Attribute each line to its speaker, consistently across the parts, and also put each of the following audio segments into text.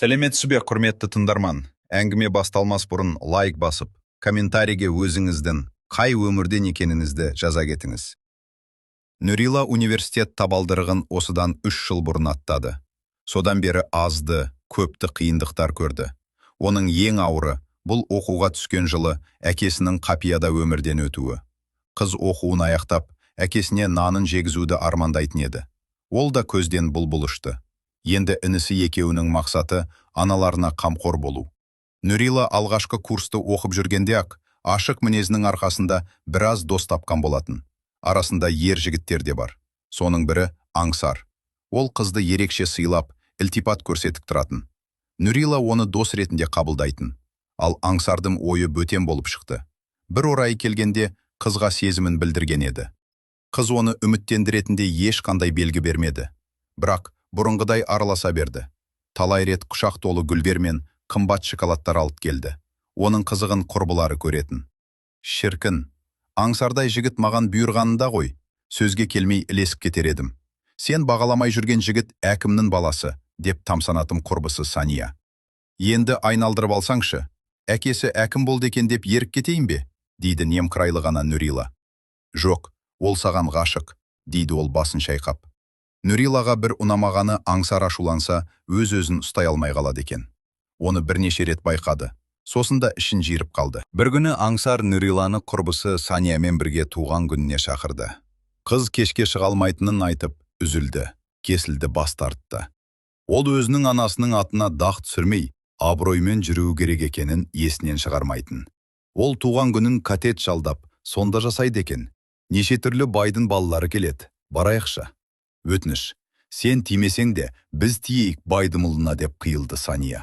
Speaker 1: Сәлеметсіз бе, құрметті тыңдарман. Әңгіме басталмас бұрын лайк басып, комментарийге өзіңіздің қай өмірден екеніңізді жаза кетіңіз. Нұрила университет табалдырығын осыдан 3 жыл бұрын аттады. Содан бері азды, көпті қиындықтар көрді. Оның ең ауыры бұл оқуға түскен жылы әкесінің қапияда өмірден өтуі. Қыз оқуын аяқтап, әкесіне нанын жегізуді армандайтын еді. Ол да көзден бұлбұл ұшты. Енді інісі екеуінің мақсаты аналарына қамқор болу. Нұрила алғашқы курсты оқып жүргенде-ақ ашық мінезінің арқасында біраз дос тапқан болатын. Арасында ер жігіттер де бар. Соның бірі Аңсар. Ол қызды ерекше сыйлап, ілтипат көрсетіп тұратын. Нұрила оны дос ретінде қабылдайтын. Ал Аңсардың ойы бөтен болып шықты. Бір орайы келгенде қызға сезімін білдірген еді. Қыз оны үміттендіретінде ешқандай белгі бермеді. Бірақ бұрынғыдай араласа берді. Талай рет құшақ толы гүлдер мен қымбат шоколадтар алып келді. Оның қызығын құрбылары көретін. Шіркін, Аңсардай жігіт маған бұйырғанында ғой, сөзге келмей ілесіп кетер едім. Сен бағаламай жүрген жігіт әкімнің баласы, деп тамсанатым құрбысы Сания. Енді айналдырып алсаңшы, әкесі әкім болды екен деп еріп кетейін бе, дейді немқұрайлы ғана Нұрила. Жоқ, ол саған ғашық, дейді ол басын шайқап. Нұрилаға бір ұнамағаны Аңсар ашуланса, өз-өзін ұстай алмай қалады екен. Оны бірнеше рет байқады. Сосын да ішін жиырып қалды. Бір күні Аңсар Нұриланы құрбысы Саниямен бірге туған күніне шақырды. Қыз кешке шыға алмайтынын айтып, үзілді, кесілді, бас тартты. Ол өзінің анасының атына дақ түсірмей, абыроймен жүруі керек екенін есінен шығармайтын. Ол туған күнін катет жалдап, сонда жасайды екен. Неше түрлі байдың балалары келеді, барайықшы. Өтініш, сен тимесең де, біз тиейік байды мұлына, деп қиылды Сания.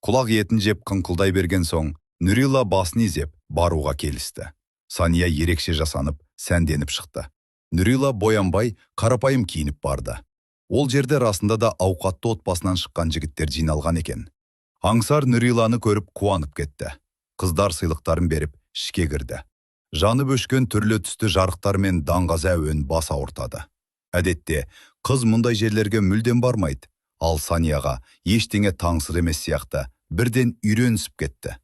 Speaker 1: Құлақ етін жеп қыңқылдай берген соң, Нұрила басын изеп, баруға келісті. Сания ерекше жасанып, сәнденіп шықты. Нұрила боянбай, қарапайым киініп барды. Ол жерде расында да ауқатты отбасынан шыққан жігіттер жиналған екен. Аңсар Нұриланы көріп қуанып кетті. Қыздар сыйлықтарын беріп, ішке кірді. Жанып өшкен түрлі түсті жарықтар мен даңғаза әуен бас ауыртады. Әдетте, қыз мұндай жерлерге мүлдем бармайды. Ал Санияға ештеңе таңсыр емес сияқты, бірден үйренісіп кетті.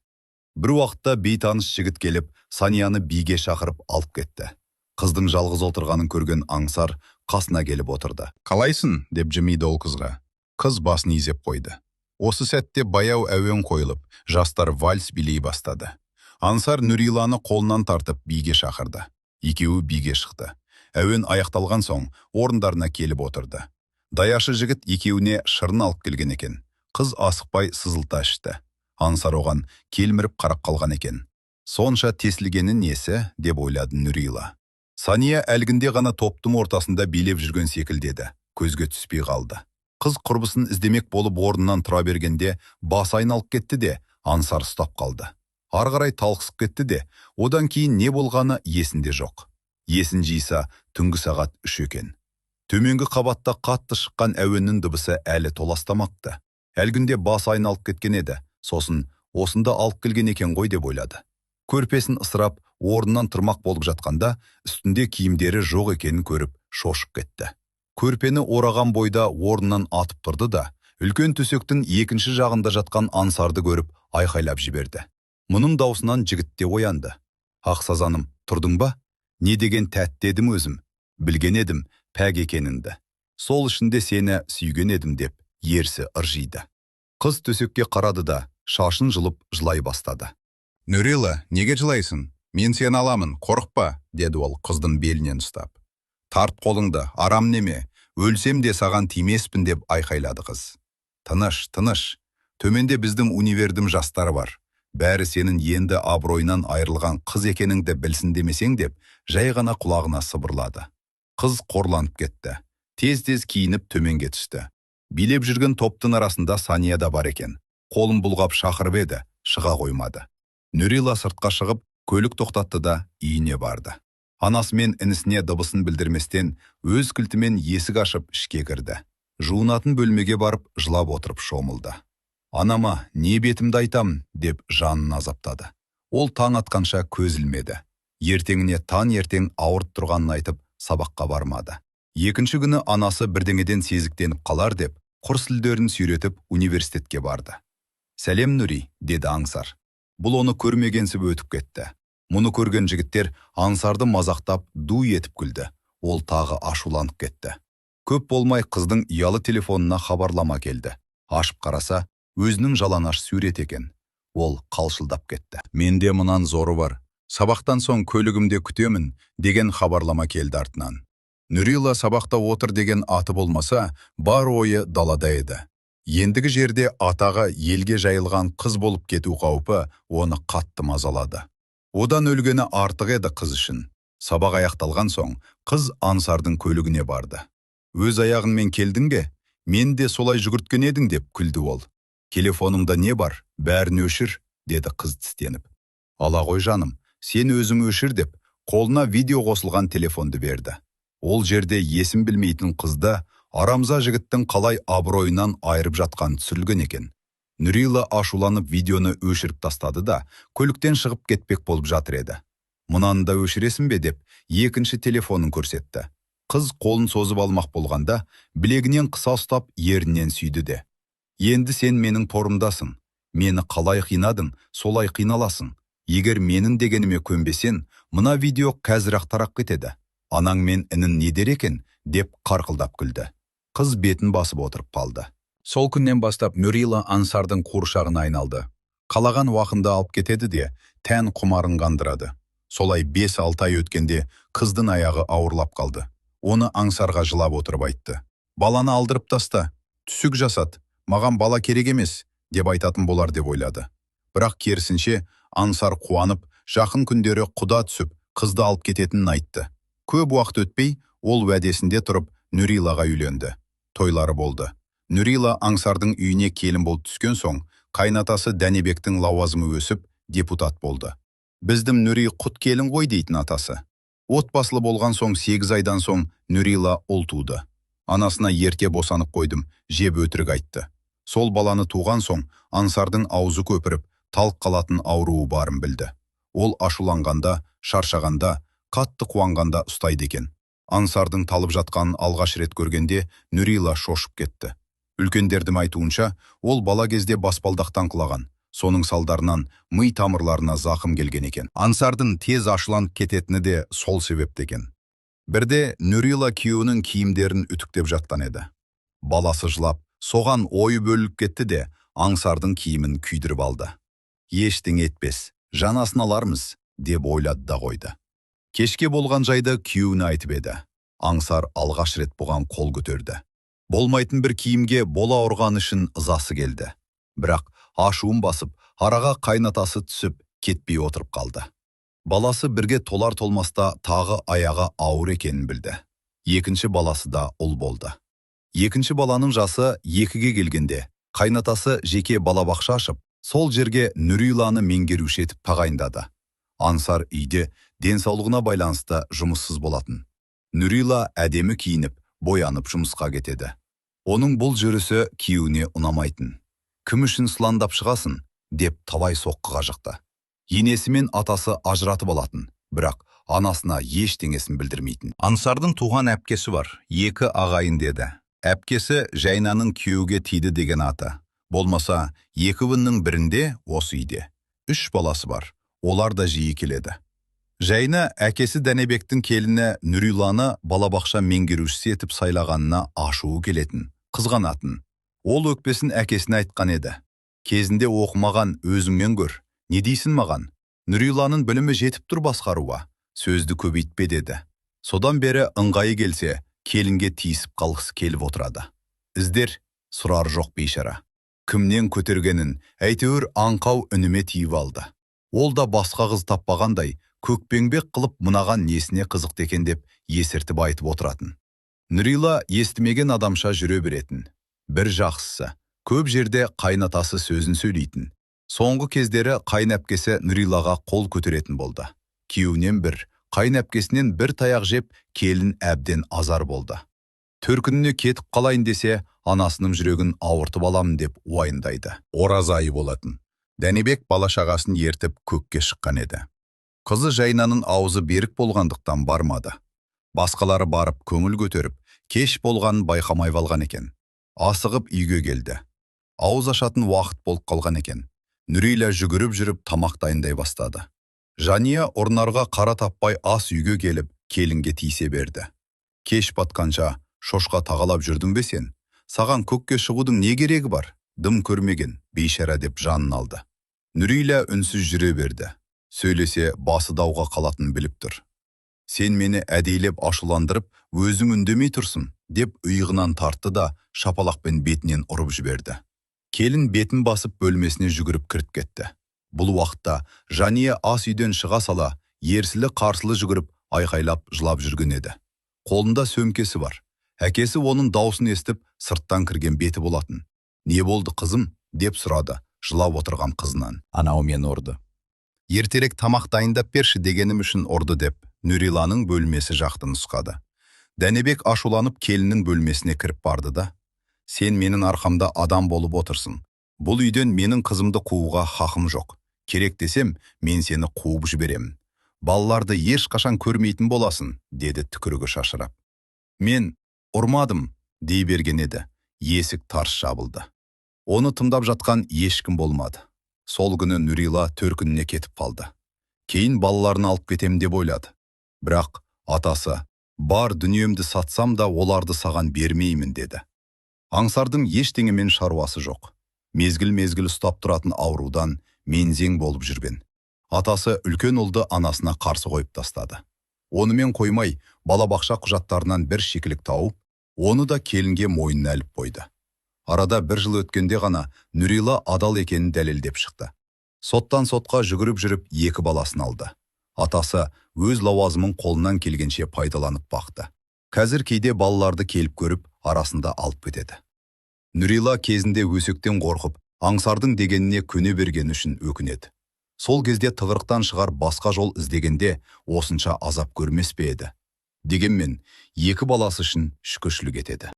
Speaker 1: Бір уақытта бейтаныс жігіт келіп, Санияны биге шақырып алып кетті. Қыздың жалғыз отырғанын көрген Аңсар қасына келіп отырды. «Қалайсың?» деп жымиды ол қызға. Қыз басын изеп қойды. Осы сәтте баяу әуен қойылып, жастар вальс билей бастады. Аңсар Нұриланы қолынан тартып биге шақырды. Екеуі биге шықты. Әуен аяқталған соң орындарына келіп отырды. Даяшы жігіт екеуіне шырын алып келген екен. Қыз асықпай сызылта ішті. Аңсар оған келміріп қарап қалған екен. Сонша тесілгені несі, деп ойлады Нұрила. Сания әлгінде ғана топтың ортасында билеп жүрген секілдеді. Көзге түспей қалды. Қыз құрбысын іздемек болып орнынан тұра бергенде басы айналып кетті де, Аңсар ұстап қалды. Ары қарай талқысып кетті де, одан кейін не болғаны есінде жоқ. Есін жиса, түнгі сағат 3 екен. Төменгі қабатта қатты шыққан әуеннің дыбысы әлі толастамақты. Әлгінде басы айналып кеткен еді. Сосын осында алып келген екен ғой, деп ойлады. Көрпесін ысырап, орнынан тұрмақ болып жатқанда, үстінде киімдері жоқ екенін көріп, шошып кетті. Көрпені ораған бойда орнынан атып тұрды да, үлкен төсектің екінші жағында жатқан Аңсарды көріп, айқайлап жіберді. Мұның даусынан жігіт те оянды. «Ақ сазаным, тұрдың ба? Не деген тәтті едім өзім. Білген едім, пәк екеніңді. Сол ішінде сені сүйген едім», деп ерсі ыржиды. Қыз төсекке қарады да, шашын жұлып жылай бастады. «Нұрила, неге жылайсың? Мен сені аламын, қорықпа», деді ол қыздың белінен ұстап. «Тарт қолыңды, арам неме, өлсем де саған тимеспін», деп айқайлады қыз. «Тыныш, тыныш. Төменде біздің универдің жастары бар. Бәрі сенің енді абыройынан айырылған қыз екеніңді білсін демесең», деп жай ғана құлағына сыбырлады. Қыз қорланып кетті. Тез-тез киініп төменге түсті. Билеп жүрген топтың арасында Сания да бар екен. Қолын бұлғап шақырып еді, шыға қоймады. Нұрила сыртқа шығып, көлік тоқтатты да үйіне барды. Анасы мен інісіне дыбысын білдірместен, өз кілтімен есік ашып ішке кірді. Жуынатын бөлмеге барып, жылап отырып шомылды. «Анама, не бетімді айтам?» деп жанын азаптады. Ол таң атқанша көз ілмеді. Ертеңіне таң ертең ауырып тұрғанын айтып, сабаққа бармады. Екінші күні анасы бірдеңеден сезіктеніп қалар деп, Құрс тілдерін сүйретіп университетке барды. «Сәлем, Нүри», деді Аңсар. Бұл оны көрмегенсіп өтіп кетті. Мұны көрген жігіттер Аңсарды мазақтап, ду етіп күлді. Ол тағы ашуланып кетті. Көп болмай қыздың ұялы телефонына хабарлама келді. Ашып қараса, өзінің жалаңаш сурет екен. Ол қалшылдап кетті. «Менде мұнан зоры бар. Сабақтан соң көлігімде күтемін», деген хабарлама келді артынан. Нүрила сабақта отыр деген аты болмаса, бар ойы далада еді. Ендігі жерде атаға елге жайылған қыз болып кету қаупі оны қатты мазалады. Одан өлгені артық еді қыз үшін. Сабақ аяқталған соң, қыз Аңсардың көлігіне барды. «Өз аяғыңмен келдің бе? Мен де солай жүгірткен едің», деп күлді ол. «Телефоныңда не бар? Бәрін өшір», деді қыз тістеніп. «Ала ғой жаным, сен өзің өшір», деп қолына видео қосылған телефонды берді. Ол жерде есім білмейтін қызды арамза жігіттің қалай абыройынан айырып жатқан түсірілген екен. Нүрила ашуланып видеоны өшіріп тастады да, көліктен шығып кетпек болып жатыр еді. «Мұнаны да өшіресің бе?» деп екінші телефонын көрсетті. Қыз қолын созып алмақ болғанда, білегінен қыса ұстап ерінен сүйді де. «Енді сен менің торымдасың. Мені қалай қинадың, солай қиналасың. Егер менің дегеніме көнбесен, мына видео қазір-ақ тарап кетеді. Анаң мен інін не дер екен?» деп қарқылдап күлді. Қыз бетін басып отырып қалды. Сол күннен бастап Нүрила Аңсардың қуыршағына айналды. Қалаған уақында алып кетеді де, тән құмарын қандырады. Солай 5-6 ай өткенде қыздың аяғы ауырлап қалды. Оны Аңсарға жылап отырып айтты. «Баланы алдырып таста, түсік жасат, маған бала керек емес», деп айтатын болар деп ойлады. Бірақ керісінше Аңсар қуанып, жақын күндері құда түсіп, қызды алып кететінін айтты. Көп уақыт өтпей, ол уәдесінде тұрып, Нүрилаға үйленді. Тойлары болды. Нүрила Аңсардың үйіне келін болып түскен соң, қайнатасы Дәнебектің лауазымы өсіп, депутат болды. «Біздің Нүри құт келін ғой», дейтін атасы. Отбасылы болған соң 8 айдан соң Нүрила ұл туды. Анасына ерте босанып қойдым, жеп өтірік айтты. Сол баланы туған соң Аңсардың аузы көпіріп, талқ қалатын ауруы барын білді. Ол ашуланғанда, шаршағанда, қатты қуанғанда ұстайды екен. Аңсардың талып жатқанын алғаш рет көргенде Нүрила шошып кетті. Үлкендердің айтуынша, ол бала кезде баспалдақтан құлаған. Соның салдарынан ми тамырларына зақым келген екен. Аңсардың тез ашуланып кететіні де сол себепті екен. Бірде Нүрила күйеуінің киімдерін үтіктеп жатқан еді. Баласы жылап, соған ойы бөліп кетті де, Аңсардың киімін күйдіріп алды. «Ештеңе етпес, жанасын алармыз», деп ойлады да қойды. Кешке болған жайды күйеуіне айтып еді. Аңсар алғаш рет бұған қол көтерді. Болмайтын бір киімге бола ұрған үшін ызасы келді. Бірақ ашуын басып, араға қайнатасы түсіп, кетпей отырып қалды. Баласы бірге толар-толмаста тағы аяға ауыр екенін білді. Екінші баласы да ұл болды. Екінші баланың жасы 2-ге келгенде, қайнатасы жеке балабақша ашып, сол жерге Нүриланы меңгеруші етіп тағайындады. Аңсар үйде денсаулығына байланысты жұмыссыз болатын. Нүрила әдемі киініп, боянып жұмысқа кетеді. Оның бұл жүрісі күйеуіне ұнамайтын. «Кім үшін сыландап шығасың?» деп талай соққыға жықты. Енесі мен атасы ажыратып алатын, бірақ анасына ештеңесін білдірмейтін. Аңсардың туған әпкесі бар, 2 ағайын деді. Әпкесі Жайнаның күйеуге тиді деген аты. Болмаса, 2-нің бірінде осы үйде. 3 баласы бар, олар да жиі келеді. Жайна әкесі Дәнебектің келіні Нүриланы балабақша меңгерушісі етіп сайлағанына ашуы келетін, қызғанатын. Ол өкпесін әкесіне айтқан еді. «Кезінде оқымаған өзіңмен көр. Не дейсің маған? Нүриланың білімі жетіп тұр басқаруға. Сөзді көбейтпе», деді. Содан бері ыңғайы келсе, келінге тиісіп қалғысы келіп отырады. Іздер, сұрар жоқ бейшара. Кімнен көтергенін әйтеуір аңқау үніме тиіп алды. Ол да басқа қыз таппағандай, көкпеңбек қылып мұнаған несіне қызықты екен деп есіртіп айтып отыратын. Нүрила естімеген адамша жүре беретін. Бір жақсысы, көп жерде қайнатасы сөзін сөйлейтін. Соңғы кездері қайнәпкесі Нүрилаға қол көтеретін болды. Күйеуінен бір, қайнәпкесінен бір таяқ жеп, келін әбден азар болды. Төркініне кетіп қалайын десе, анасының жүрегін ауыртып аламын деп уайымдайды. Ораза айы болатын. Дәнебек бала-шағасын ертіп көкке шыққан еді. Қызы Жайнаның аузы берік болғандықтан бармады. Басқалары барып көңіл көтеріп, кеш болғанын байқамай алған екен. Асығып үйге келді. Ауыз ашатын уақыт болып қалған екен. Нүрила жүгіріп жүріп тамақ дайындай бастады. Жания орнарға қара таппай ас үйге келіп, келінге тиісе берді. Кеш батқанша шошқа тағалап жүрдің бе сен? Саған көкке шығудың не керегі бар? Дым көрмеген, бейшара деп жанын алды. Нүрила үнсіз жүре берді. Сөйлесе басы дауға қалатын біліп тұр. Сен мені әдейлеп ашуландырып, өзің үндемей тұрсын, деп ұйығынан тартты да шапалақпен бетінен ұрып жіберді. Келін бетін басып бөлмесіне жүгіріп кіріп кетті. Бұл уақытта Жания ас үйден шыға сала, ерсілі-қарсылы жүгіріп, айқайлап, жылап жүрген еді. Қолында сөмкесі бар. Әкесі оның даусын естіп, сырттан кірген беті болатын. «Не болды, қызым?» деп сұрады, жылап отырған қызынан. «Анау мені ұрды. Ертерек тамақ дайындап берші дегенім үшін ұрды» деп, Нүриланың бөлмесі жақты нұсқады. Дәнебек ашуланып келіннің бөлмесіне кіріп барды да: «Сен менің арқамда адам болып отырсың. Бұл үйден менің қызымды қууға хақым жоқ. Керек десем, мен сені қуып жіберемін. Балаларды ешқашан көрмейтін боласың», деді түкірігі шашырап. «Мен ұрмадым», дей берген еді. Есік тарс жабылды. Оны тыңдап жатқан ешкім болмады. Сол күні Нүрила төркініне кетіп қалды. Кейін балаларын алып кетем деп ойлады. Бірақ атасы: «Бар дүниемді сатсам да оларды саған бермеймін», деді. Аңсардың ештеңемен шаруасы жоқ. Мезгіл-мезгіл ұстап тұратын аурудан мензең болып жүрген. Атасы үлкен ұлды анасына қарсы қойып тастады. Онымен қоймай, балабақша құжаттарынан бір шикілік тауып, оны да келінге мойнына іліп қойды. Арада бір жыл өткенде ғана Нүрила адал екенін дәлелдеп шықты. Соттан сотқа жүгіріп жүріп екі баласын алды. Атасы өз лауазымын қолынан келгенше пайдаланып бақты. Қазір кейде балаларды келіп көріп, арасында алып кетеді. Нүрила кезінде өсектен қорқып, аңсардың дегеніне көне берген үшін өкінеді. Сол кезде тығырықтан шығар басқа жол іздегенде осынша азап көрмес пе еді. Дегенмен, екі баласы үшін шүкіршілік етеді.